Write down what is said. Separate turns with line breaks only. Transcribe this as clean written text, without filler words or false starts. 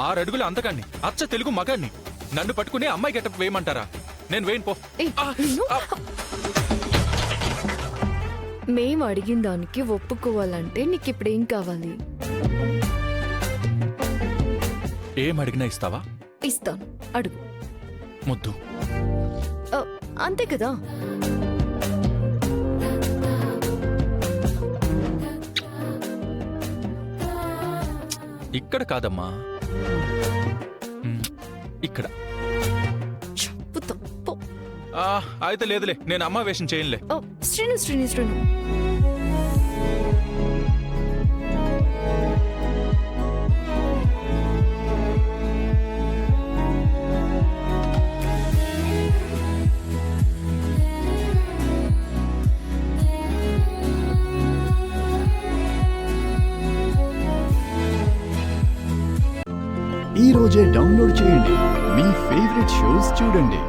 6 అడుగుల అంతకాన్ని, అచ్చ తెలుగు మగాన్ని నన్ను పట్టుకుని అమ్మాయి గెటప్ వేయమంటారా? నేను వేయను పో.
ఏయ్, నిన్ను? మేం అడిగిన దానికి ఒప్పుకోవాలంటే నీకు ఇప్పుడేం కావాలి?
ఏం అడిగినా ఇస్తావా?
ఇస్తాను, అడుగు.
ముద్దు.
ఆ, అంతే కదా.
ఇక్కడ కాదమ్మా, ఇక్కడ.
చెప్పుతాం పో.
అయితే లేదులే, నేను అమ్మ వేషం చేయనులే.
ఓ, శ్రీను శ్రీను శ్రీను.
ఈ రోజే డౌన్లోడ్ చేయండి, మీ ఫేవరెట్ షోస్ చూడండి.